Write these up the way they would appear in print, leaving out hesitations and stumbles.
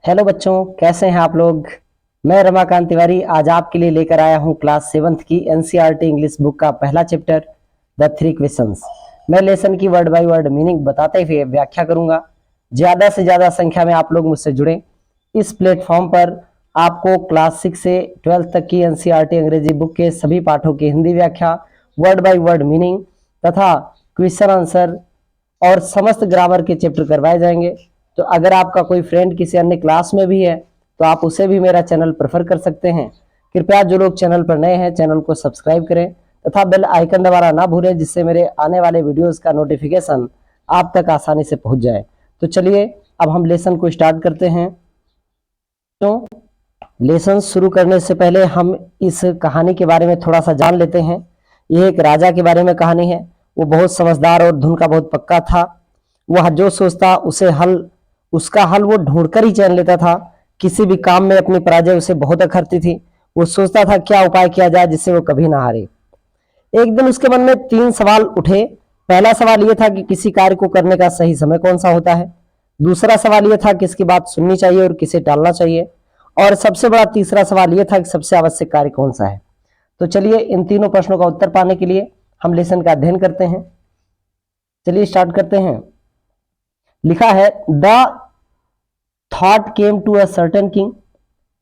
Hello बच्चों, कैसे हैं आप लोग। मैं रमाकांत तिवारी आज आपके लिए लेकर आया हूं क्लास 7th की एनसीईआरटी इंग्लिश बुक का पहला चैप्टर द थ्री क्वेश्चंस। मैं लेसन की वर्ड बाय वर्ड मीनिंग बताते हुए व्याख्या करूंगा। ज्यादा से ज्यादा संख्या में आप लोग मुझसे जुड़ें। इस प्लेटफॉर्म पर आपको क्लास 6 से 12th तक की एनसीईआरटी अंग्रेजी बुक के सभी पाठों की हिंदी व्याख्या, वर्ड बाय वर्ड मीनिंग तथा क्वेश्चन आंसर और समस्त ग्रामर के चैप्टर करवाए जाएंगे। तो अगर आपका कोई फ्रेंड किसी अन्य क्लास में भी है तो आप उसे भी मेरा चैनल प्रेफर कर सकते हैं। कृपया जो लोग चैनल पर नए हैं चैनल को सब्सक्राइब करें तथा बेल आइकन दबाना ना भूलें, जिससे मेरे आने वाले वीडियोस का नोटिफिकेशन आप तक आसानी से पहुंच जाए। तो चलिए अब हम लेसन को स्टार्ट करते हैं। तो लेसन शुरू करने से पहले हम इस कहानी के बारे में थोड़ा सा जान लेते हैं। यह एक राजा के बारे में कहानी है। वो बहुत समझदार और धुन का बहुत पक्का था। वह जो सोचता उसका हल वो ढूंढकर ही चैन लेता था। किसी भी काम में अपनी पराजय उसे बहुत अखरती थी। वो सोचता था क्या उपाय किया जाए जिससे वो कभी ना हारे। एक दिन उसके मन में 3 सवाल उठे। पहला सवाल यह था कि किसी कार्य को करने का सही समय कौन सा होता है। दूसरा सवाल यह था कि किसकी बात सुननी चाहिए और किसे टालना चाहिए। और सबसे बड़ा तीसरा सवाल यह था कि सबसे आवश्यक कार्य कौन सा है। तो चलिए इन तीनों प्रश्नों का उत्तर पाने के लिए हम लेसन का अध्ययन करते हैं। चलिए स्टार्ट करते हैं। लिखा है the thought came to a certain king.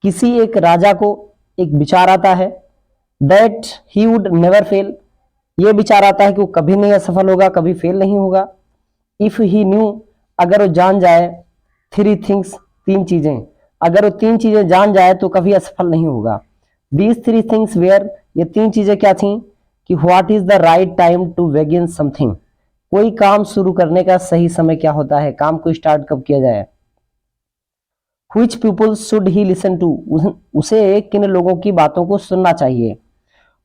किसी एक राजा को एक विचार आता है that he would never fail. यह विचार आता है कि वो कभी नहीं असफल होगा, कभी फेल नहीं होगा। इफ ही न्यू, अगर वो जान जाए, 3 थिंग्स, 3 चीजें, अगर वो 3 चीजें जान जाए तो कभी असफल नहीं होगा। दीज 3 थिंग्स वेयर, ये 3 चीजें क्या थी कि what is the right time to begin something, कोई काम शुरू करने का सही समय क्या होता है, काम को स्टार्ट कब किया जाए। Which people should he listen to, उसे किन लोगों की बातों को सुनना चाहिए।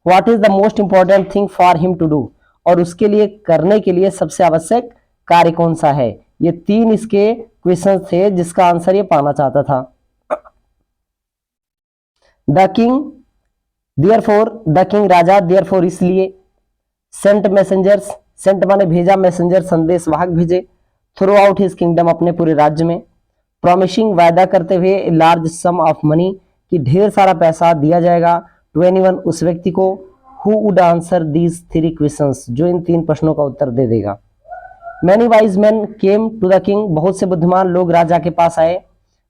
What is the most important thing for him to do, और उसके लिए करने के लिए सबसे आवश्यक कार्य कौन सा है। ये 3 इसके क्वेश्चन थे जिसका आंसर ये पाना चाहता था। The king, therefore, the king राजा, देयरफॉर इसलिए, सेंट मैसेंजर्स, सेंट माने भेजा, मैसेंजर संदेश वाहक भेजे, थ्रू आउट हिज किंगडम अपने पूरे राज्य में, प्रॉमिसिंग वायदा करते हुए, लार्ज सम ऑफ मनी कि ढेर सारा पैसा दिया जाएगा, टू एनीवन उस व्यक्ति को, who would answer these 3 questions जो इन 3 प्रश्नों का उत्तर दे देगा। Many wise man came to the king, बहुत से बुद्धिमान लोग राजा के पास आए,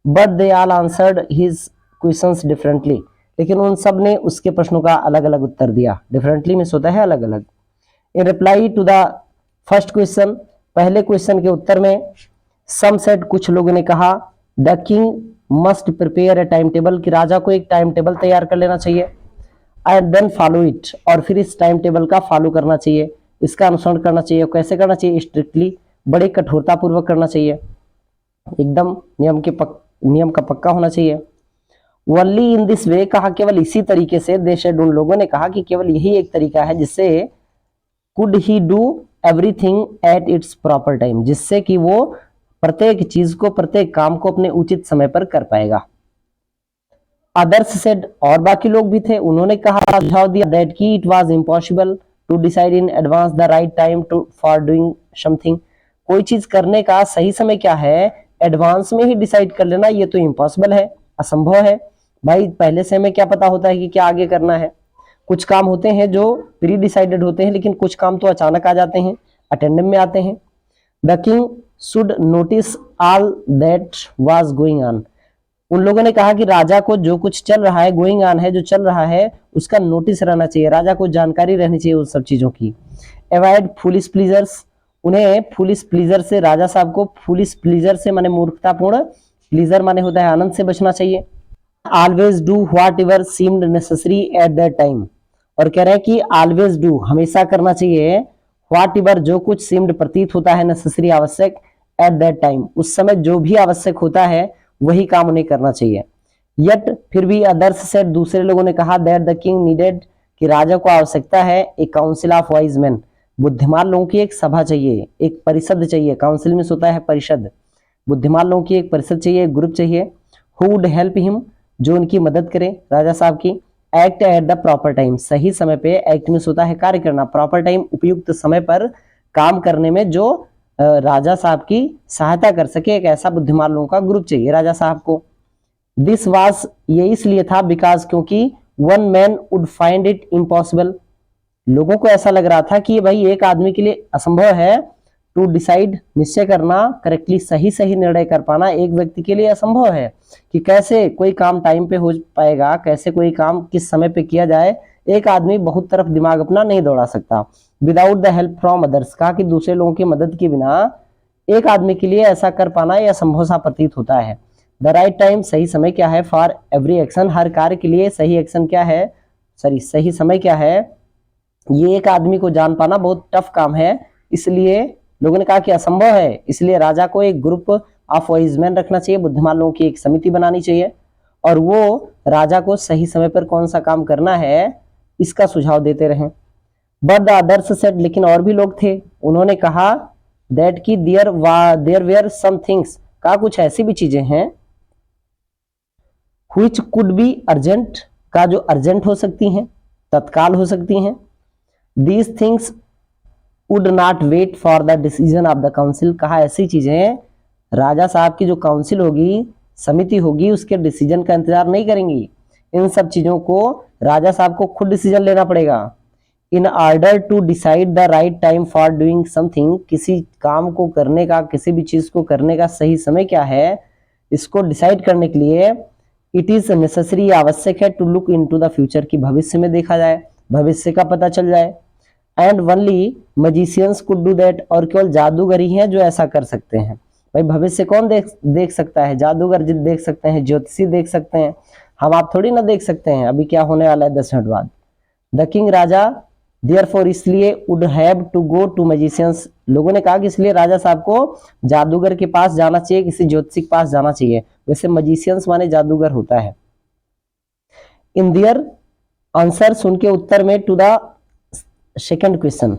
but they all answered his questions differently, लेकिन उन सब ने उसके प्रश्नों का अलग अलग उत्तर दिया। डिफरेंटली में होता है अलग अलग। In reply to the first question, पहले क्वेश्चन के उत्तर में, सम सेड, कुछ लोगों ने कहा, the king must prepare a time table, कि राजा को एक टाइम टेबल तैयार कर लेना चाहिए, एंड देन फॉलो इट, और फिर इस टाइम टेबल का फॉलो करना चाहिए, इसका अनुसरण करना चाहिए। कैसे करना चाहिए, स्ट्रिक्टली, बड़े कठोरता पूर्वक करना चाहिए, एकदम नियम का पक्का होना चाहिए। ओनली इन दिस वे, कहा केवल इसी तरीके से, दे सेड, उन लोगों ने कहा कि केवल यही एक तरीका है जिससे could he do everything at its proper time, जिससे कि वो प्रत्येक चीज को, प्रत्येक काम को अपने उचित समय पर कर पाएगा। अदर्स सेड, और बाकी लोग भी थे, उन्होंने कहा, सुझाव दिया, दैट की it was impossible to decide in advance the right time to for doing something, कोई चीज करने का सही समय क्या है एडवांस में ही डिसाइड कर लेना, ये तो इम्पॉसिबल है, असंभव है। भाई पहले से हमें क्या पता होता है कि क्या आगे करना है। कुछ काम होते हैं जो प्री डिसाइडेड होते हैं, लेकिन कुछ काम तो अचानक आ जाते हैं, अटेंडम में आते हैं। The king should notice all that was going on, उन लोगों ने कहा कि राजा को जो कुछ चल रहा है, गोइंग ऑन है, जो चल रहा है उसका नोटिस रहना चाहिए, राजा को जानकारी रहनी चाहिए उन सब चीजों की। अवॉइड फुलिश प्लीजर्स, उन्हें फुलिश प्लीजर से, राजा साहब को फुलिश प्लीजर से माने मूर्खतापूर्ण, प्लीजर माने होता है आनंद से, बचना चाहिए। Always do what ever seemed necessary at that time, और कह रहे हैं कि ऑलवेज डू, हमेशा करना चाहिए, व्हाट एवर, जो कुछ सीम्ड प्रतीत होता है, नेसेसरी आवश्यक, एट दैट टाइम, उस समय जो भी आवश्यक होता है वही काम उन्हें करना चाहिए। यट, फिर भी, अदर्स सेड, दूसरे लोगों ने कहा, दैट द किंग नीडेड, कि राजा को आवश्यकता है, एक काउंसिल ऑफ वाइज मैन, बुद्धिमान लोगों की एक सभा चाहिए, एक परिषद चाहिए, काउंसिल में होता है परिषद, बुद्धिमान लोगों की एक परिषद चाहिए, एक ग्रुप चाहिए। हु वुड हेल्प हिम, जो उनकी मदद करे राजा साहब की। Act at the proper time, सही समय पे, एक्ट में होता है कार्य करना, प्रॉपर टाइम, उपयुक्त समय पर काम करने में जो राजा साहब की सहायता कर सके, एक ऐसा बुद्धिमान लोगों का ग्रुप चाहिए राजा साहब को। दिस वाज ये इसलिए था बिकॉज क्योंकि one man would find it impossible, लोगों को ऐसा लग रहा था कि ये भाई एक आदमी के लिए असंभव है, टू डिसाइड निश्चय करना, करेक्टली सही सही निर्णय कर पाना एक व्यक्ति के लिए असंभव है कि कैसे कोई काम टाइम पे हो पाएगा, कैसे कोई काम किस समय पे किया जाए, एक आदमी बहुत तरफ दिमाग अपना नहीं दौड़ा सकता। Without the help from others, कहा कि दूसरे लोगों की मदद के बिना एक आदमी के लिए ऐसा कर पाना यह असंभव सा प्रतीत होता है। द राइट टाइम, सही समय क्या है, फॉर एवरी एक्शन, हर कार्य के लिए सही एक्शन क्या है, सही समय क्या है, ये एक आदमी को जान पाना बहुत टफ काम है, इसलिए लोगों ने कहा कि असंभव है, इसलिए राजा को एक ग्रुप ऑफ वाइज मैन रखना चाहिए, बुद्धिमान लोगों की एक समिति बनानी चाहिए और वो राजा को सही समय पर कौन सा काम करना है इसका सुझाव देते रहे। बट द अदर्स सेड, लेकिन और भी लोग थे, उन्होंने कहा दैट की देयर वेयर सम थिंग्स, का कुछ ऐसी भी चीजें हैं व्हिच कुड बी अर्जेंट, का जो अर्जेंट हो सकती हैं, तत्काल हो सकती हैं। These things would not wait for the decision of the council, कहा ऐसी चीजें राजा साहब की जो काउंसिल होगी, समिति होगी, उसके डिसीजन का इंतजार नहीं करेंगी, इन सब चीजों को राजा साहब को खुद डिसीजन लेना पड़ेगा। In order to decide the right time for doing something, किसी काम को करने का, किसी भी चीज को करने का सही समय क्या है, इसको डिसाइड करने के लिए इट इज नेसेसरी, आवश्यक है, to look into the future, की भविष्य में देखा जाए, भविष्य का पता चल जाए। And only magicians could do that, और केवल जादूगर ही हैं जो ऐसा कर सकते हैं। भाई भविष्य कौन देख सकता है, जादूगर देख सकते हैं, ज्योतिषी देख सकते हैं, हम आप थोड़ी ना देख सकते हैं अभी क्या होने वाला है 10 मिनट बाद। द किंग, राजा, देयरफॉर इसलिए, would have to go to magicians, लोगों ने कहा कि इसलिए राजा साहब को जादूगर के पास जाना चाहिए, किसी ज्योतिषी के पास जाना चाहिए, वैसे मैजिशियंस माने जादूगर होता है। इन देयर आंसर्स, उनके उत्तर में, टू द सेकंड क्वेश्चन,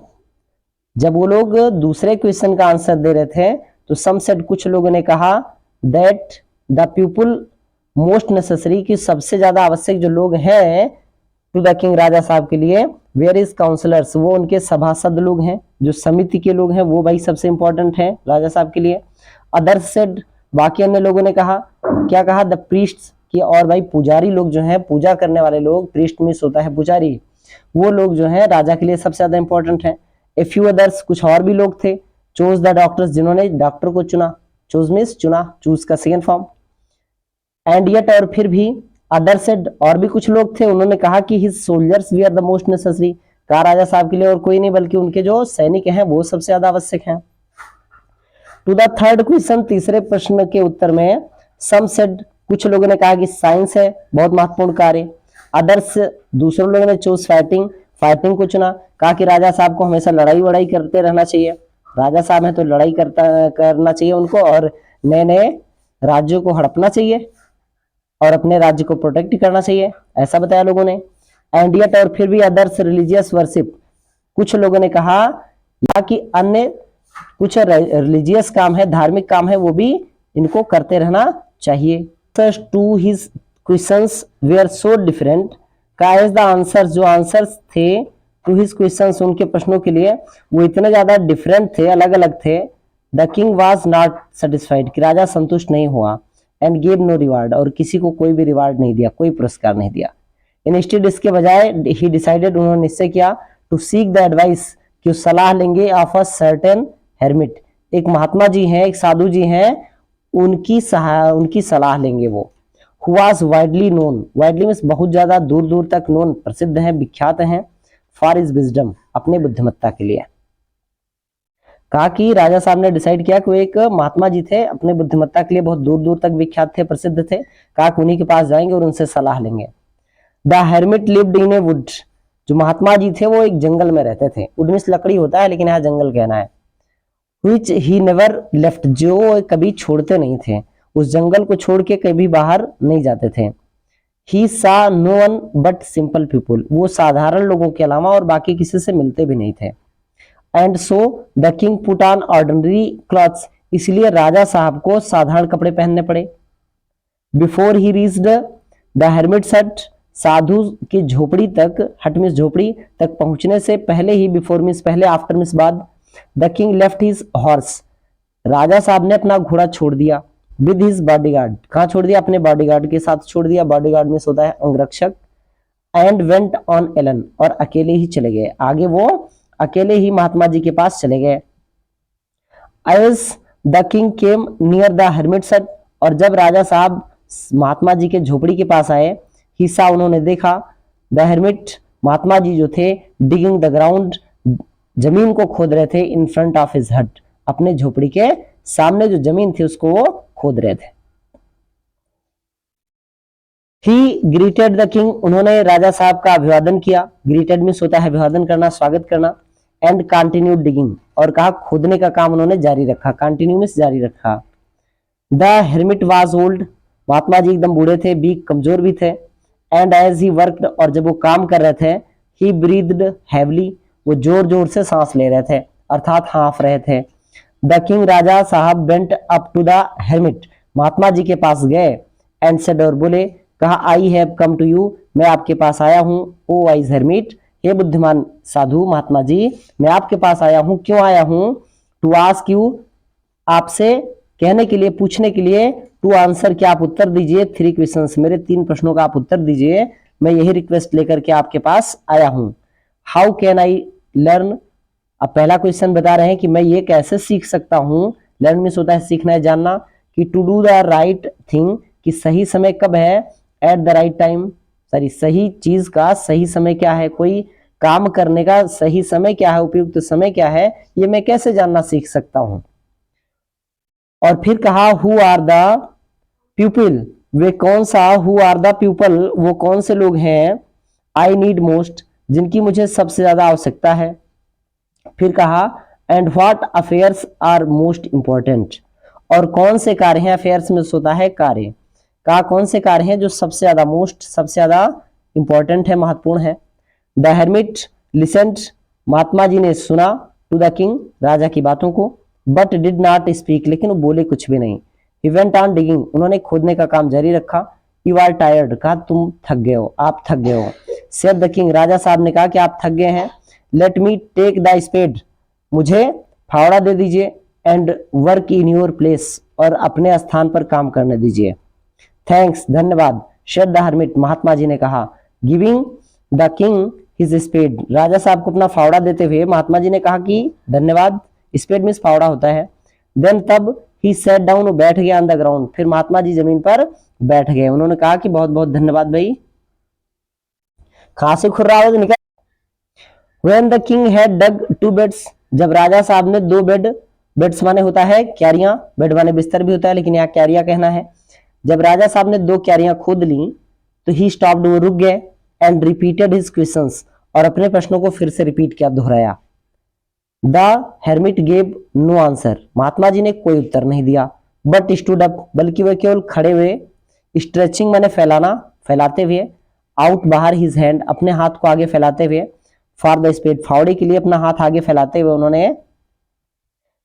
जब वो लोग दूसरे क्वेश्चन का आंसर दे रहे थे तो सम सेड, कुछ लोगों ने कहा that the people most necessary, कि सबसे ज्यादा आवश्यक जो लोग हैं टू द किंग, राजा साहब के लिए, वेयर इज काउंसलर्स, वो उनके सभासद लोग हैं, जो समिति के लोग हैं वो भाई सबसे इंपॉर्टेंट हैं राजा साहब के लिए। अदर सेड, बाकी अन्य लोगों ने कहा, क्या कहा, द प्रीस्ट्स, की और भाई पुजारी लोग जो हैं, पूजा करने वाले लोग, प्रीस्ट मीन्स होता है पुजारी, वो लोग जो हैं राजा के लिए सबसे ज्यादा इंपॉर्टेंट हैं। ए फ्यू अदर्स, कुछ और भी लोग थे। चूज द डॉक्टर्स, जिन्होंने डॉक्टर को चुना, चूज मीन्स चुना, चूज का सेकंड फॉर्म। एंड येट, और फिर भी, अदर सेड, और भी कुछ लोग थे, उन्होंने कहा कि his soldiers we are the most necessary, कहा राजा साहब के लिए और कोई नहीं बल्कि उनके जो सैनिक हैं वो सबसे ज्यादा आवश्यक हैं। टू द थर्ड क्वेश्चन, तीसरे प्रश्न के उत्तर में, सम सेड, कुछ लोगों ने कहा कि साइंस है बहुत महत्वपूर्ण कार्य। अदर्स, दूसरे लोगों ने चूज फाइटिंग, फाइटिंग को चुना, कहा कि राजा साहब को हमेशा लड़ाई वड़ाई करते रहना चाहिए, राजा साहब है तो लड़ाई करना चाहिए उनको, और नए नए राज्यों को हड़पना चाहिए और अपने राज्य को प्रोटेक्ट करना चाहिए, ऐसा बताया लोगों ने। एंड येट, और फिर भी, अदर्स रिलीजियस वर्शिप, कुछ लोगों ने कहा या कि अन्य कुछ रिलीजियस काम है, धार्मिक काम है, वो भी इनको करते रहना चाहिए। To his questions were so different, का इज द आंसर्स, जो आंसर्स थे टू हिज क्वेश्चंस, उनके प्रश्नों के लिए वो इतने ज्यादा डिफरेंट थे, अलग अलग थे। The king was not satisfied, कि राजा संतुष्ट नहीं हुआ। एंड गिव नो रिवार्ड, और किसी को कोई भी रिवार्ड नहीं दिया, कोई पुरस्कार नहीं दिया। इंस्टेड, इसके बजाय, ही डिसाइडेड, उन्होंने निश्चय किया, टू सीक द एडवाइस, कि सलाह लेंगे, ऑफ अ सर्टेन हेरमिट, एक महात्मा जी हैं, एक साधु जी हैं, उनकी सलाह लेंगे वो। Who was widely known, widely means बहुत ज्यादा, दूर दूर तक, नोन प्रसिद्ध हैं, विख्यात हैं, फॉर हिज विजडम, अपने बुद्धिमत्ता के लिए। कहा कि राजा साहब ने डिसाइड किया कि वो एक महात्मा जी थे, अपने बुद्धिमत्ता के लिए बहुत दूर दूर तक विख्यात थे, प्रसिद्ध थे, कहा कि उन्हीं के पास जाएंगे और उनसे सलाह लेंगे। The hermit lived in A would, जो महात्मा जी थे वो एक जंगल में रहते थे, वुड मींस लकड़ी होता है लेकिन यहाँ जंगल कहना है। व्हिच ही नेवर लेफ्ट, जो कभी छोड़ते नहीं थे, उस जंगल को छोड़ के कभी बाहर नहीं जाते थे। He saw no one but simple people, वो साधारण लोगों के अलावा और बाकी किसी से मिलते भी नहीं थे। And so the king put on ordinary clothes, इसलिए राजा साहब को साधारण कपड़े पहनने पड़े। बिफोर ही रीच्ड द हेरमिट्स हट, साधु की झोपड़ी तक, हट मींस झोपड़ी तक पहुंचने से पहले ही, बिफोर मींस पहले, आफ्टर मींस बाद। The king left his horse, राजा साहब ने अपना घोड़ा छोड़ दिया। विद हिज बॉडीगार्ड, कहाँ छोड़ दिया, अपने बॉडीगार्ड के साथ छोड़ दिया, बॉडीगार्ड में होता है अंगरक्षक। एंड वेंट ऑन एलन, और अकेले ही चले गए, आगे वो अकेले ही महात्मा जी के पास चले गए। As the king came near the hermit's hut, और जब राजा साहब महात्मा जी के झोपड़ी के पास आए, ही सा, उन्होंने देखा, द hermit, महात्मा जी जो थे, डिगिंग द ग्राउंड, जमीन को खोद रहे थे, इन फ्रंट ऑफ हिज हट, अपने झोपड़ी के सामने जो जमीन थी उसको वो खोद रहे थे। ही ग्रीटेड द किंग, उन्होंने राजा साहब का अभिवादन किया, ग्रीटेड मीन्स होता है अभिवादन करना, स्वागत करना। एंड कंटिन्यूड डिगिंग, और कहा खोदने का काम उन्होंने जारी रखा, कंटिन्यू मीन्स जारी रखा। The hermit was old, Mahatma ji एकदम बूढ़े थे, वीक, कमजोर भी थे। एंड एज ही वर्कड, और जब वो काम कर रहे थे, ही ब्रीथड हैवली, वो जोर जोर से सांस ले रहे थे, अर्थात हाँफ रहे थे। द किंग, राजा साहब, bent up to the hermit, महात्मा जी के पास गए, एंड सेड, और बोले, कहा, I have come to you, मैं आपके पास आया हूँ, ओ वाइज hermit, हे बुद्धिमान साधु, महात्मा जी, मैं आपके पास आया हूँ, क्यों आया हूँ, टू आस्क यू, आपसे कहने के लिए, पूछने के लिए, टू आंसर, क्या आप उत्तर दीजिए, 3 क्वेश्चंस, मेरे 3 प्रश्नों का आप उत्तर दीजिए, मैं यही रिक्वेस्ट लेकर के आपके पास आया हूं। हाउ कैन आई लर्न, अब पहला क्वेश्चन बता रहे हैं कि मैं ये कैसे सीख सकता हूं, लर्न मीन्स होता है सीखना है, जानना, कि to do the right thing, कि सही समय कब है, एट द राइट टाइम, सही चीज का सही समय क्या है, कोई काम करने का सही समय क्या है, उपयुक्त समय क्या है, ये मैं कैसे जानना सीख सकता हूं। और फिर कहा, हु आर द पीपल, वे कौन सा, हु आर द पीपल, वो कौन से लोग हैं, आई नीड मोस्ट, जिनकी मुझे सबसे ज्यादा आवश्यकता है। फिर कहा, and what affairs are most important, और कौन से कार्य हैं, अफेयर्स में होता है कार्य, कहा कौन से कार्य हैं जो सबसे ज्यादा, मोस्ट, सबसे ज्यादा इंपॉर्टेंट है, महत्वपूर्ण है। द hermit listened, महात्मा जी ने सुना, टू द किंग, राजा की बातों को, बट डिड नॉट स्पीक, लेकिन वो बोले कुछ भी नहीं। ही वेंट ऑन डिगिंग, उन्होंने खोदने का काम जारी रखा। यू आर टायर्ड, कहा तुम थक गए हो, आप थक गए हो। सेड द किंग, राजा साहब ने कहा कि आप थक गए हैं। Let me take the spade, मुझे फावड़ा दे दीजिए, and work in your place, और अपने स्थान पर काम करने दीजिए। थैंक्स, धन्यवाद। सेड द hermit, महात्मा जी ने कहा। Giving the king his spade, राजा साहब को अपना फावड़ा देते हुए महात्मा जी ने कहा कि धन्यवाद, स्पेड मीन्स फावड़ा होता है। देन तब ही सेट डाउन, वो बैठ गया ऑन द ग्राउंड, फिर महात्मा जी जमीन पर बैठ गए, उन्होंने कहा कि बहुत बहुत धन्यवाद भाई। खांसी खुर्रा आवाज निकल। When the king had dug 2 beds, जब राजा साहब ने 2 बेड्स माने होता है क्यारियां, बेड माने बिस्तर भी होता है, लेकिन यहाँ क्यारियां कहना है। जब राजा साहब ने 2 क्यारियां खोद ली, तो ही स्टॉप्ड, वो रुक गए, एंड रिपीटेड हिज क्वेश्चंस, और अपने प्रश्नों को फिर से रिपीट किया, दोहराया। The hermit gave no answer, महात्मा जी ने कोई उत्तर नहीं दिया। बट स्टूड अप, बल्कि वे केवल खड़े हुए, स्ट्रेचिंग माने फैलाना, फैलाते हुए, आउट, बाहर, हिज हैंड, अपने हाथ को आगे फैलाते हुए, फॉर द स्पेड, फावड़े के लिए अपना हाथ आगे फैलाते हुए उन्होंने,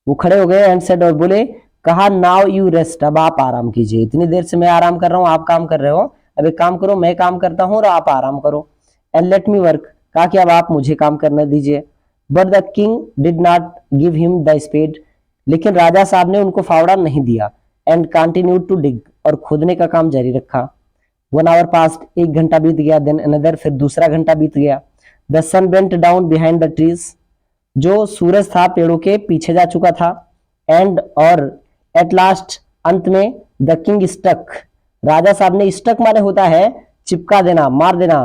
वो खड़े हो गए, एंड सेड, और बोले, कहा, नाउ यू रेस्ट, अब आप आराम कीजिए, इतनी देर से मैं आराम कर रहा हूँ, आप काम कर रहे हो, अब एक काम करो, मैं काम करता हूँ और आप आराम करो। एंड लेट मी वर्क, कहा कि अब आप मुझे काम करने दीजिए। But the king did not give him the spade, लेकिन राजा साहब ने उनको फावड़ा नहीं दिया। एंड कंटिन्यूड टू डिग, और खोदने का काम जारी रखा। 1 hour पास्ट, 1 घंटा बीत गया। देन अनदर, फिर दूसरा घंटा बीत गया। The sun went down behind the trees, जो सूरज था पेड़ों के पीछे जा चुका था। एंड, और एट लास्ट, अंत में, द किंग स्टक, राजा साहब ने, स्टक माने होता है चिपका देना, मार देना,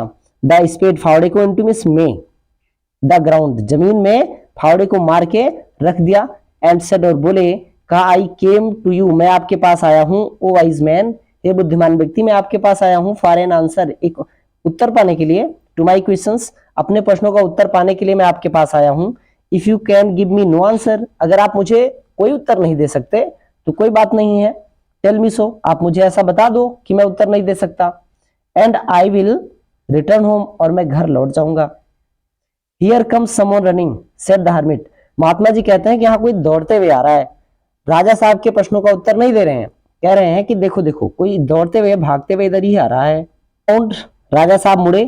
द स्पेड, फावड़े को, इंटू मींस में, द ग्राउंड, जमीन में फावड़े को मार के रख दिया। एंड सेड, और बोले, कहा, आई केम टू यू, मैं आपके पास आया हूं, ओ वाइज मैन, हे बुद्धिमान व्यक्ति, मैं आपके पास आया हूं, फॉर एन आंसर, एक उत्तर पाने के लिए, टू माई क्वेश्चंस, अपने प्रश्नों का उत्तर पाने के लिए मैं आपके पास आया हूं। If you can give me know answer, अगर आप मुझे कोई उत्तर नहीं दे सकते तो कोई बात नहीं है, टेल मी सो, आप मुझे ऐसा बता दो कि मैं उत्तर नहीं दे सकता। And I will return home, और मैं घर लौट जाऊंगा। Here comes someone running, said the hermit, महात्मा जी कहते हैं कि यहाँ कोई दौड़ते हुए आ रहा है, राजा साहब के प्रश्नों का उत्तर नहीं दे रहे हैं, कह रहे हैं कि देखो देखो, कोई दौड़ते हुए, भागते हुए इधर ही आ रहा है। और राजा साहब मुड़े,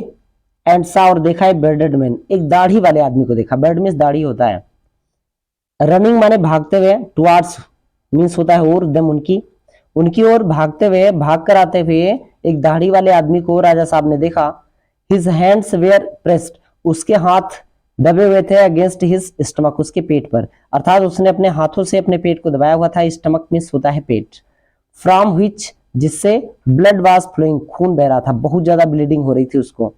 एंड सा, और देखा है बेर्डेड मैन, एक दाढ़ी वाले आदमी को देखा, बेर्ड मीन्स दाढ़ी होता है, रनिंग माने भागते हुए, टुवार्ड्स मीन्स होता है और, देम उनकी, उनकी ओर भागते हुए, भाग कर आते हुए एक दाढ़ी वाले आदमी को राजा साहब ने देखा। हिज हैंड्स वेयर प्रेस्ड, उसके हाथ दबे हुए थे अगेंस्ट हिज स्टमक, उसके पेट पर, अर्थात उसने अपने हाथों से अपने पेट को दबाया हुआ था। स्टमक मीन्स होता है पेट। फ्रॉम विच, जिससे ब्लड वाज फ्लोइंग, खून बह रहा था, बहुत ज्यादा ब्लीडिंग हो रही थी उसको।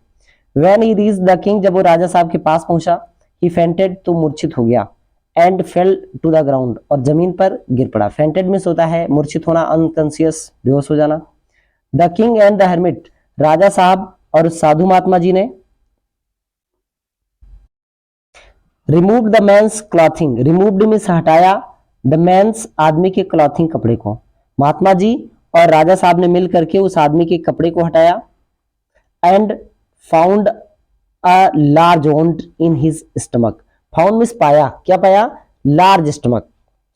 When he reach the king, जब वो राजा साहब के पास पहुंचा, ही फेंटेड, तो मूर्छित हो गया, and fell to the ground, और जमीन पर गिर पड़ा। फेंटेड मीन्स होता है मूर्छित होना, अनकॉन्शियस, बेहोश हो जाना। The king and the hermit, राजा साहब और साधु महात्मा जी ने remove the man's clothing, removed means हटाया, द मैंस आदमी के क्लॉथिंग कपड़े को। महात्मा जी और राजा साहब ने मिल करके उस आदमी के कपड़े को हटाया। And found a large wound in his stomach, found means पाया, क्या पाया? Large stomach,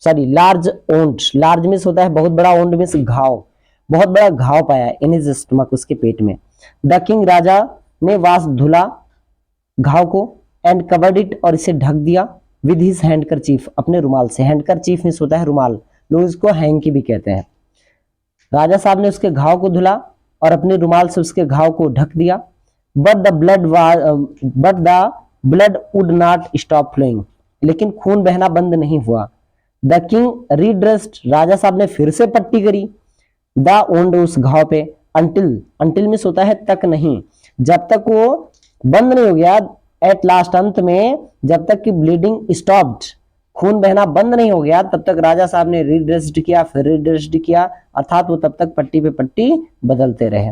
sorry large wound, large means होता है बहुत बड़ा, वुंड मीन्स घाव, बहुत बड़ा घाव पाया इन हिज स्टमक, उसके पेट में। द किंग, राजा ने वास, धुला घाव को, एंड कवर्ड इट, और इसे ढक दिया, विद हिज हैंडकरचीफ, अपने रुमाल से। हैंडकरचीफ मीन्स होता है रुमाल, लोग इसको हैंकी भी कहते हैं। राजा साहब ने उसके घाव को धुला और अपने रुमाल से उसके घाव को ढक दिया। But the blood would not stop flowing, लेकिन खून बहना बंद नहीं हुआ। द किंग रीड्रेस्ड, राजा साहब ने फिर से पट्टी करी, द वुंड, उस घाव पे, अंटिल, अंटिल मीन्स होता है तक नहीं, जब तक वो बंद नहीं हो गया। एट लास्ट, अंत में, जब तक कि ब्लीडिंग स्टॉप्ड, खून बहना बंद नहीं हो गया, तब तक राजा साहब ने रीड्रेस्ड किया, फिर रीड्रेस्ड किया, अर्थात वो तब तक पट्टी पे पट्टी बदलते रहे।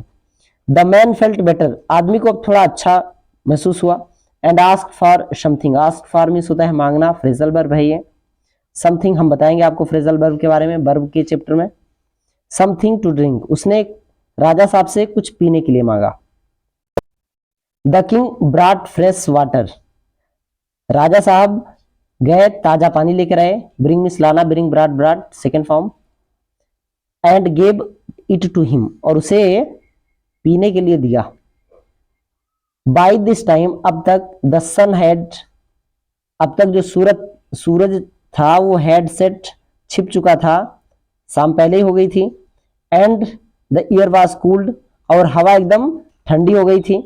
द मैन फेल्ट बेटर, आदमी को अब थोड़ा अच्छा महसूस हुआ। And ask for something, ask for means होता है मांगना, फ्रेजल वर्ब है ये। समथिंग हम बताएंगे आपको फ्रेजल वर्ब के बारे में वर्ब के चैप्टर में। समथिंग टू ड्रिंक, उसने राजा साहब से कुछ पीने के लिए मांगा। The king brought fresh water, राजा साहब गए ताजा पानी लेकर आए। ब्रिंग मीन्स लाना, bring, brought, brought second form. And gave it to him, और उसे पीने के लिए दिया। बाय दिस टाइम, अब तक, द सन हैड, अब तक जो सूरज था वो हैड सेट, छिप चुका था, शाम पहले ही हो गई थी। And the air was cooled, और हवा एकदम ठंडी हो गई थी।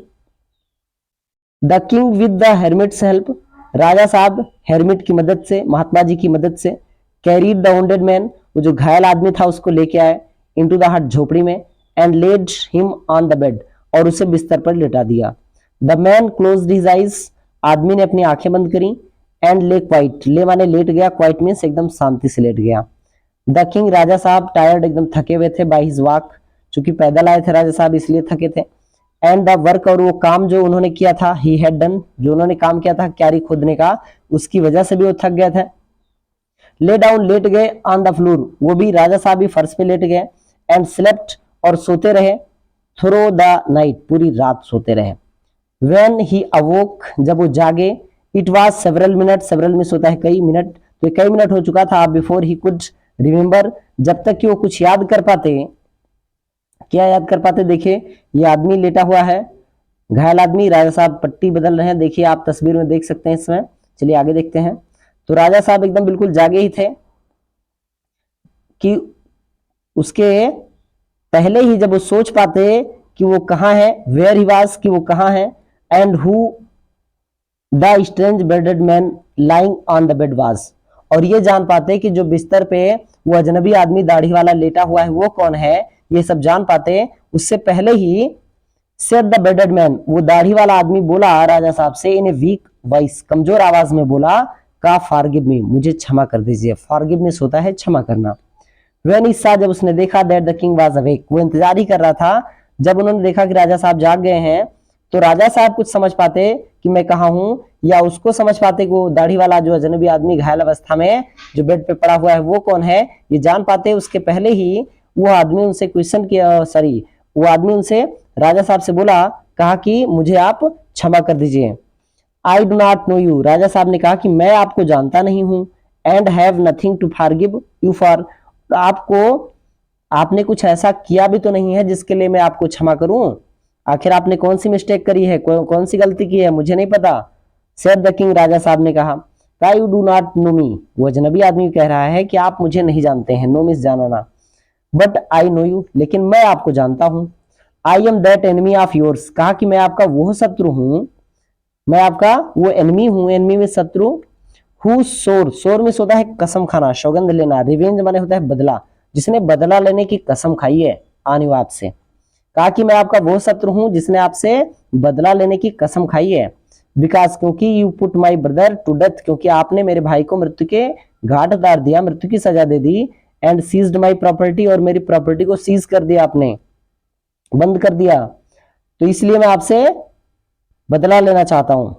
The king with the hermit's help, राजा साहब हेरमिट की मदद से, महात्मा जी की मदद से, कैरीड द वुंडेड मैन, वो जो घायल आदमी था उसको लेके आए, इनटू द हट, झोपड़ी में, and led him on the bed, और उसे बिस्तर पर लेटा दिया। The man closed his eyes, आदमी ने अपनी आंखें बंद करी। एंड ले क्वाइट, ले माने लेट गया, क्वाइट मीन्स एकदम शांति से लेट गया। द किंग, राजा साहब टायर्ड, एकदम थके हुए थे, बाय हिज वॉक, चूंकि पैदल आए थे राजा साहब इसलिए थके थे। एंड द वर्क, और वो काम जो उन्होंने किया था, ही हैड डन, जो उन्होंने काम किया था क्यारी खोदने का, उसकी वजह से भी वो थक गए थे। ले डाउन, लेट गए, ऑन द फ्लोर, वो भी राजा साहब भी फर्श पे लेट गए। एंड स्लेप्ट, और सोते रहे, थ्रू द नाइट, पूरी रात सोते रहे। व्हेन ही अवोक, जब वो जागे, it was several minute, several miss होता है कई मिनट, तो कई मिनट हो चुका था। बिफोर ही कुड रिमेंबर, जब तक कि वो कुछ याद कर पाते। क्या याद कर पाते? देखिए ये आदमी लेटा हुआ है, घायल आदमी, राजा साहब पट्टी बदल रहे हैं, देखिए आप तस्वीर में देख सकते हैं इसमें। चलिए आगे देखते हैं। तो राजा साहब एकदम बिल्कुल जागे ही थे कि उसके पहले ही जब वो सोच पाते कि वो कहाँ है, वेयर ही वाज, कि वो कहाँ है, and who the strange bedded man lying on the bed was, और ये जान पाते कि जो बिस्तर पे वो अजनबी आदमी दाढ़ी वाला लेटा हुआ है वो कौन है, ये सब जान पाते। उससे पहले he said the bedded man, वो दाढ़ी वाला आदमी बोला राजा साहब से, इन ए वीक वॉइस, कमजोर आवाज में बोला, का फॉरगिव मी, मुझे क्षमा कर दीजिए। फॉरगिवनेस होता है क्षमा करना। व्हेन ही सा, जब उसने देखा, that the king was awake, वो इंतजार ही कर रहा था। जब उन्होंने देखा कि राजा साहब जाग गए हैं, तो राजा साहब कुछ समझ पाते कि मैं कहाँ हूं, या उसको समझ पाते कि वो दाढ़ी वाला जो अजनबी आदमी घायल अवस्था में जो बेड पे पड़ा हुआ है वो कौन है, ये जान पाते। उसके पहले ही वो आदमी उनसे क्वेश्चन किया, सॉरी वो आदमी उनसे राजा साहब से बोला, कहा कि मुझे आप क्षमा कर दीजिए। I do not know you, राजा साहब ने कहा कि मैं आपको जानता नहीं हूं। And have nothing to forgive you for, आपको, आपने कुछ ऐसा किया भी तो नहीं है जिसके लिए मैं आपको क्षमा करूं। आखिर आपने कौन सी मिस्टेक करी है, कौन सी गलती की है, मुझे नहीं पता। सेड द किंग, राजा साहब ने कहा, यू डू नॉट नो मी, वो अजनबी आदमी कह रहा है कि आप मुझे नहीं जानते हैं। नो मीन्स जानना। बट आई नो यू, लेकिन मैं आपको जानता हूं। I am that enemy of yours, कहा कि मैं आपका वो शत्रु हूं, मैं आपका वो एनिमी हूं, एनिमी में शत्रु। हु सोर, सोर में होता है कसम खाना, सौगंध लेना। रिवेंज माने होता है बदला, जिसने बदला लेने की कसम खाई है आनिवाद से। कहा कि मैं आपका वो शत्रु हूं जिसने आपसे बदला लेने की कसम खाई है। बिकॉज, क्योंकि you put my brother to death, क्योंकि आपने मेरे भाई को मृत्यु के घाट उतार दिया, मृत्यु की सजा दे दी। एंड सीज्ड माई प्रॉपर्टी, और मेरी प्रॉपर्टी को सीज कर दिया आपने, बंद कर दिया। तो इसलिए मैं आपसे बदला लेना चाहता हूं।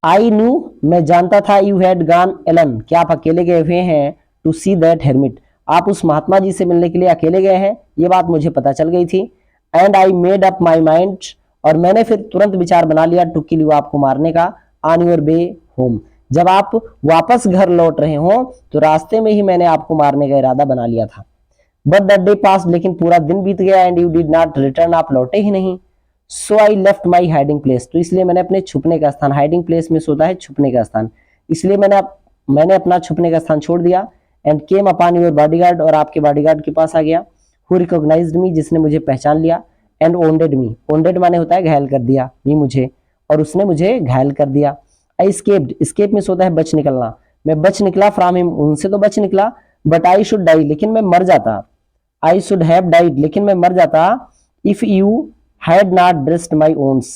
आई न्यू, मैं जानता था। यू हैड गॉन एलन, क्या आप अकेले गए हुए हैं। टू सी दैट हेरमिट, आप उस महात्मा जी से मिलने के लिए अकेले गए हैं, ये बात मुझे पता चल गई थी। And I made up my mind, और मैंने फिर तुरंत विचार बना लिया, टू किल यू, आपको मारने का। ऑन योर वे होम, जब आप वापस घर लौट रहे हो तो रास्ते में ही मैंने आपको मारने का इरादा बना लिया था। बट दैट डे पास, लेकिन पूरा दिन बीत गया। And you did not return, आप लौटे ही नहीं। So I left my hiding place, तो इसलिए मैंने अपने छुपने का स्थान, हाइडिंग प्लेस में होता है छुपने का स्थान, इसलिए मैंने अपना छुपने का स्थान छोड़ दिया। And came upon your bodyguard, और आपके बॉडीगार्ड के पास आ गया। हु रिकॉग्नाइज्ड मी, जिसने मुझे पहचान लिया। एंड ओंडेड मी, ओंडेड माने होता है घायल कर दिया, मी मुझे, और उसने मुझे घायल कर दिया। आई स्केप्ड, स्केप में होता है बच निकलना, मैं बच निकला। फ्रॉम हिम, उनसे तो बच निकला। बट आई शुड डाई, लेकिन मैं मर जाता। आई शुड हैव डाइड, लेकिन मैं मर जाता। If you had not dressed my wounds,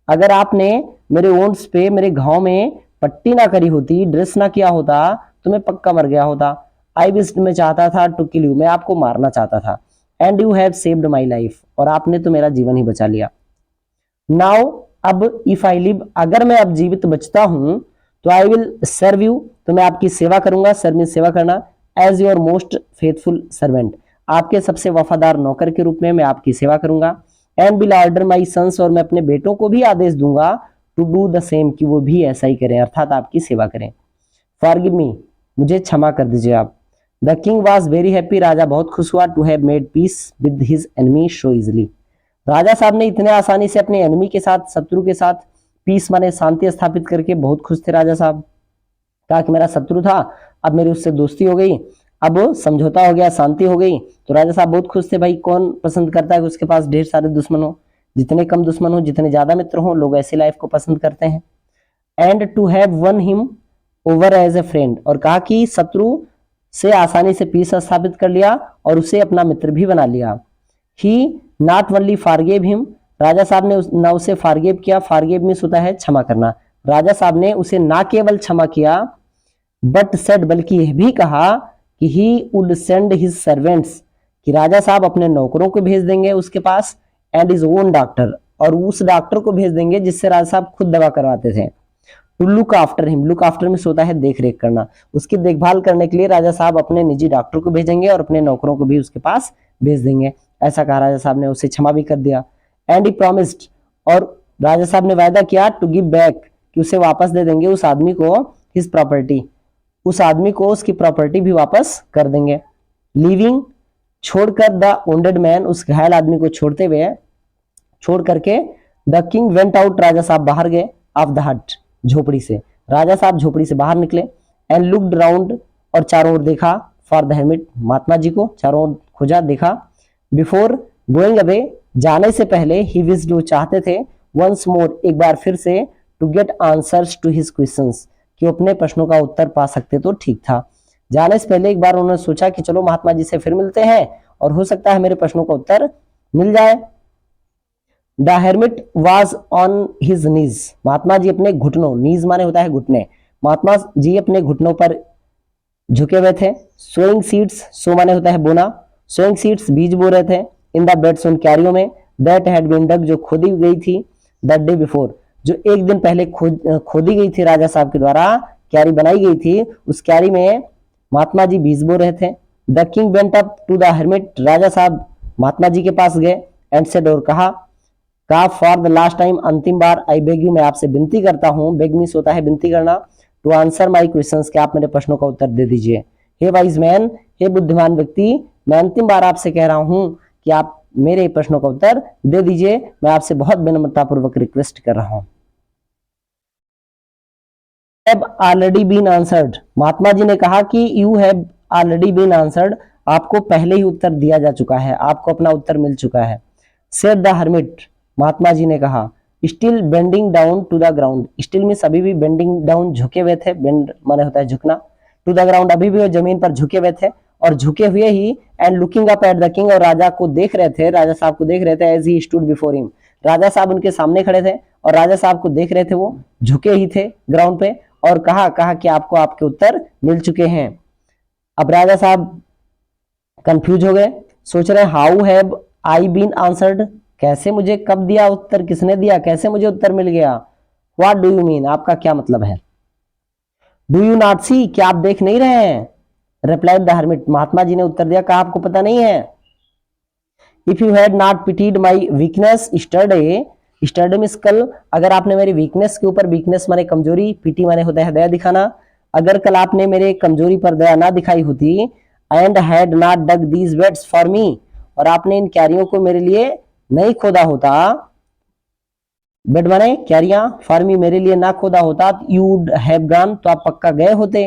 अगर आपने मेरे ओन्स पे, मेरे घाव में पट्टी ना करी होती, ड्रेस ना किया होता, तो मैं पक्का मर गया होता। आई विश, मैं चाहता था। टू किल यू, मैं आपको मारना चाहता था। And you have saved my life, और आपने तो मेरा जीवन ही बचा लिया। नाउ, अब इफ आई लिव, अगर मैं अब जीवित बचता हूं तो आई विल सर्व यू, तो मैं आपकी सेवा करूंगा। सर्व में सेवा करना। As your most faithful servant, आपके सबसे वफादार नौकर के रूप में मैं आपकी सेवा करूंगा। And will order my sons, और मैं अपने बेटों को भी आदेश दूंगा, टू डू द सेम, कि वो भी ऐसा ही करें, अर्थात आपकी सेवा करें। फॉरगिव मी, मुझे क्षमा कर दीजिए आप। The king was very happy, राजा बहुत खुश हुआ। To have made peace with his enemy so easily, राजा साहब ने इतने आसानी से अपने एनिमी के साथ, शत्रु के साथ पीस माने शांति स्थापित करके बहुत खुश थे राजा साहब। कहा कि मेरा शत्रु था, अब मेरी उससे दोस्ती हो गई, अब समझौता हो गया, शांति हो गई। तो राजा साहब बहुत खुश थे। भाई कौन पसंद करता है कि उसके पास ढेर सारे दुश्मन हो, जितने कम दुश्मन हो, जितने ज्यादा मित्र हो, लोग ऐसी लाइफ को पसंद करते हैं। And to have won him over as a friend, और कहा कि शत्रु से आसानी से पीस स्थापित कर लिया और उसे अपना मित्र भी बना लिया। ही नॉट ओनली फॉरगिव हिम, राजा साहब ने ना उसे फॉरगिव किया, फॉरगिव मींस होता है क्षमा करना। राजा साहब ने उसे ना केवल क्षमा किया, बट सेड, बल्कि यह भी कहा कि he would send his servants, कि राजा साहब अपने नौकरों को भेज देंगे उसके पास। एंड इज ओन डॉक्टर, और उस डॉक्टर को भेज देंगे जिससे राजा साहब खुद दवा करवाते थे। To look after him, look after में होता है देख रेख करना, उसकी देखभाल करने के लिए राजा साहब अपने निजी डॉक्टर को भेजेंगे और अपने नौकरों को भी उसके पास भेज देंगे। ऐसा कहा राजा साहब ने, उसे क्षमा भी कर दिया। एंड ही प्रॉमिस्ड, और राजा साहब ने वायदा किया, टू गिव बैक, कि उसे वापस दे देंगे उस आदमी को हिज प्रॉपर्टी, उस आदमी को उसकी प्रॉपर्टी भी वापस कर देंगे। लिविंग, छोड़कर, द वोंडेड मैन, उस घायल आदमी को छोड़ते हुए, छोड़ करके, द किंग वेंट आउट, राजा साहब बाहर गए, ऑफ द हट, झोपड़ी से, राजा साहब झोपड़ी से बाहर निकले। एंड लुक्ड राउंड, और चारों ओर देखा, for the hermit, Mahatma ji को चारों ओर खोजा, देखा। बिफोर गोइंग अवे, जाने से पहले, ही विश्ड, वो चाहते थे, वंस मोर, एक बार फिर से, to get answers to his questions, कि अपने प्रश्नों का उत्तर पा सकते तो ठीक था। जाने से पहले एक बार उन्होंने सोचा कि चलो महात्मा जी से फिर मिलते हैं और हो सकता है मेरे प्रश्नों का उत्तर मिल जाए। The hermit was on his knees, महात्मा जी अपने घुटनों, नीज माने होता है घुटने, महात्मा जी अपने घुटनों पर झुके हुए थे। सोइंग सीड्स, सो माने होता है बोना, सोइंग सीड्स बीज बो रहे थे। इन द बेड्स, उन क्यारियों में। दैट हैड बीन डग, जो खोदी गई थी। दैट डे बिफोर, जो एक दिन पहले खोदी गई थी राजा साहब के द्वारा, क्यारी बनाई गई थी, उस क्यारी में महात्मा जी बीज बो रहे थे। The king went up to the hermit, राजा साहब महात्मा जी के पास गए। एंड सेड, और कहा फॉर द लास्ट टाइम, अंतिम बार, आई बेग यू, मैं आपसे विनती करता हूँ, बेग मीन्स होता है विनती करना, टू आंसर माई क्वेश्चंस, कि आप मेरे प्रश्नों का उत्तर दे दीजिए। हे वाइज मैन, हे बुद्धिमान व्यक्ति, मैं अंतिम बार आपसे कह रहा हूं कि आप मेरे प्रश्नों का उत्तर दे दीजिए, मैं आपसे बहुत विनम्रता पूर्वक रिक्वेस्ट कर रहा हूं। हैव ऑलरेडी बीन आंसर्ड, महात्मा जी ने कहा कि you have already been answered, आपको पहले ही उत्तर दिया जा चुका है, आपको अपना उत्तर मिल चुका है। सेड द हर्मिट, महात्मा जी ने कहा। Still bending down to the ground, still में अभी भी बेंडिंग डाउन झुके हुए थे, बेंड माने होता है झुकना, टू द ग्राउंड अभी भी वो जमीन पर झुके हुए थे और झुके हुए ही, and looking up at the king, और राजा को देख रहे थे, राजा साहब को देख रहे थे, as he stood before him, राजा साहब उनके सामने खड़े थे और राजा साहब को देख रहे थे, वो झुके ही थे ग्राउंड पे, और कहा कि आपको आपके उत्तर मिल चुके हैं। अब राजा साहब कंफ्यूज हो गए, सोच रहे how have I been answered, कैसे मुझे कब दिया उत्तर, किसने दिया, कैसे मुझे उत्तर मिल गया। व्हाट डू यू मीन, आपका क्या मतलब है। डू यू नॉट सी, क्या आप देख नहीं रहे हैं। रिप्लाइड द हर्मिट, महात्मा जी ने उत्तर दिया, कहा आपको पता नहीं है। If you had not pitied my weakness yesterday, yesterday means कल, अगर आपने मेरी वीकनेस के ऊपर, वीकनेस माने कमजोरी, पीटी माने होता है दया दिखाना, अगर कल आपने मेरे कमजोरी पर दया ना दिखाई होती, and had not dug these beds for me, और आपने इन क्यारियों को मेरे लिए नहीं खोदा होता, बेड माने क्यारियां, फॉर मी मेरे लिए ना खोदा होता, यू वुड हैव गॉन, तो आप पक्का गए होते,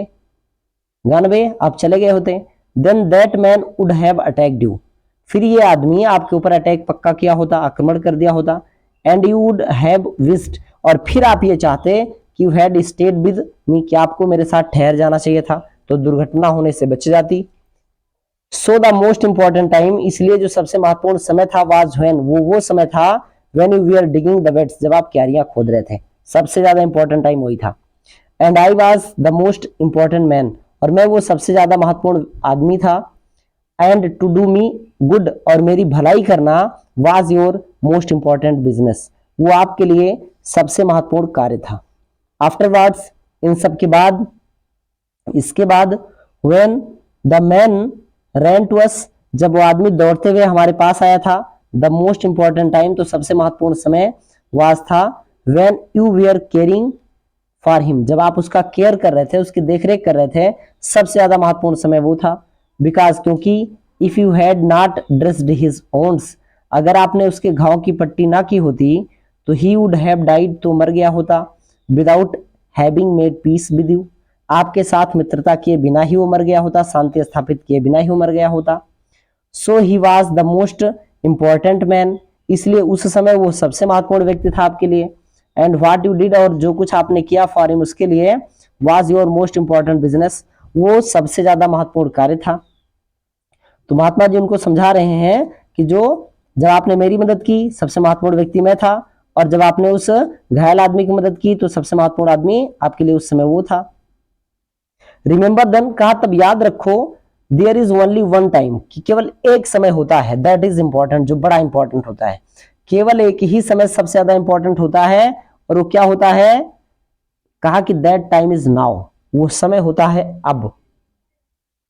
गॉन वे आप चले गए होते, then that man would have attacked you, फिर ये आदमी आपके ऊपर अटैक पक्का किया होता, आक्रमण कर दिया होता, and you would have wished, और फिर आप ये चाहते कि you had stayed with me, कि आपको मेरे साथ ठहर जाना चाहिए था, तो दुर्घटना होने से बच जाती। So the most important time, इसलिए जो सबसे महत्वपूर्ण समय था, वाज व्हेन, वो समय था, when you VR digging the beds, जब आप क्यारियां खोद रहे थे, सबसे ज्यादा इंपॉर्टेंट टाइम वही था। And I was the most important man, और मैं वो सबसे ज्यादा महत्वपूर्ण आदमी था। And to do me good, और मेरी भलाई करना, was your most important business, वो आपके लिए सबसे महत्वपूर्ण कार्य था। आफ्टरवर्ड्स, इन सब के बाद, इसके बाद, when the man ran to us, जब वो आदमी दौड़ते हुए हमारे पास आया था, द मोस्ट इंपॉर्टेंट टाइम, तो सबसे महत्वपूर्ण समय, वाज था, when you VR caring for him, जब आप उसका केयर कर रहे थे, उसकी देखरेख कर रहे थे, सबसे ज्यादा महत्वपूर्ण समय वो था। बिकॉज, क्योंकि, if you had not dressed his wounds, अगर आपने उसके घाव की पट्टी ना की होती, तो ही वुड हैव डाइड, तो मर गया होता, without having made peace with you, आपके साथ मित्रता किए बिना ही वो मर गया होता, शांति स्थापित किए बिना ही वो मर गया होता। So he was the most important man, इसलिए उस समय वो सबसे महत्वपूर्ण व्यक्ति था आपके लिए। एंड व्हाट यू डिड, और जो कुछ आपने किया फॉर हिम, उसके लिए, was your most important business, वो सबसे ज्यादा महत्वपूर्ण कार्य था। तो महात्मा जी उनको समझा रहे हैं कि जब आपने मेरी मदद की, सबसे महत्वपूर्ण व्यक्ति मैं था, और जब आपने उस घायल आदमी की मदद की, तो सबसे महत्वपूर्ण आदमी आपके लिए उस समय वो था। रिमेंबर देन, कहा तब याद रखो, there is only one time, कि केवल एक समय होता है, दैट इज इंपॉर्टेंट, जो बड़ा इंपॉर्टेंट होता है, केवल एक ही समय सबसे ज्यादा इंपॉर्टेंट होता है, और वो क्या होता है, कहा कि दैट टाइम इज नाउ, वो समय होता है अब,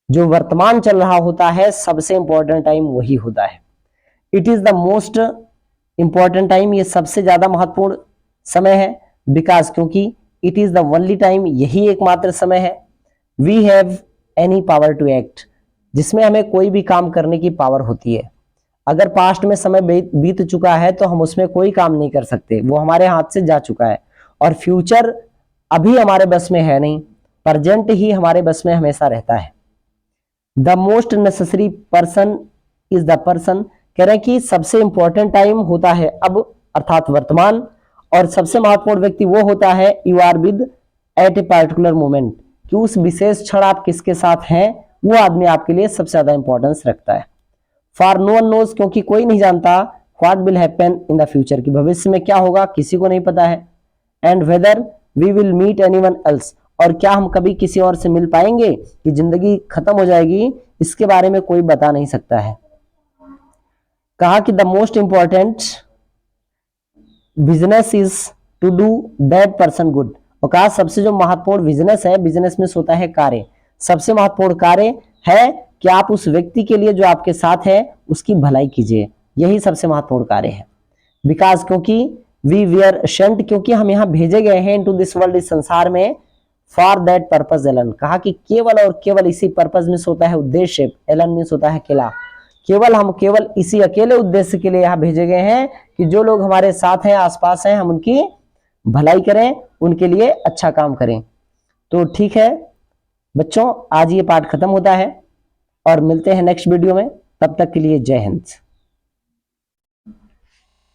जो वर्तमान चल रहा होता है, सबसे इंपॉर्टेंट टाइम वही होता है। It is the most important time, ये सबसे ज्यादा महत्वपूर्ण समय है, बिकॉज, क्योंकि, it is the only time, यही एकमात्र समय है, we have any power to act, जिसमें हमें कोई भी काम करने की पावर होती है। अगर पास्ट में समय बीत चुका है, तो हम उसमें कोई काम नहीं कर सकते, वो हमारे हाथ से जा चुका है, और फ्यूचर अभी हमारे बस में है नहीं, प्रेजेंट ही हमारे बस में हमेशा रहता है। The most necessary person is the person, कह रहे हैं कि सबसे इंपॉर्टेंट टाइम होता है अब, अर्थात वर्तमान, और सबसे महत्वपूर्ण व्यक्ति वो होता है, you are with at a particular moment, कि उस विशेष क्षण आप किसके साथ हैं, वो आदमी आपके लिए सबसे ज्यादा इंपॉर्टेंस रखता है। फॉर नो वन नोज, क्योंकि कोई नहीं जानता, what will happen in the future, कि भविष्य में क्या होगा किसी को नहीं पता है। And whether we will meet anyone else, और क्या हम कभी किसी और से मिल पाएंगे, कि जिंदगी खत्म हो जाएगी, इसके बारे में कोई बता नहीं सकता है। कहा कि the most important business is to do that person good, और कहा सबसे जो महत्वपूर्ण बिजनेस है, बिजनेस में होता है कार्य, सबसे महत्वपूर्ण कार्य है कि आप उस व्यक्ति के लिए जो आपके साथ है उसकी भलाई कीजिए, यही सबसे महत्वपूर्ण कार्य है। बिकॉज, क्योंकि, वी वीआर सेंट, क्योंकि हम यहाँ भेजे गए हैं, इनटू दिस वर्ल्ड, इस संसार में, फॉर दैट पर्पज एलन, कहा कि केवल और केवल इसी पर्पज में होता है उद्देश्य, एलन में होता है अकेला, केवल इसी अकेले उद्देश्य के लिए यहाँ भेजे गए हैं, कि जो लोग हमारे साथ हैं, आसपास हैं, हम उनकी भलाई करें, उनके लिए अच्छा काम करें। तो ठीक है बच्चों, आज ये पाठ खत्म होता है। और मिलते हैं नेक्स्ट वीडियो में। तब तक के लिए जय हिंद।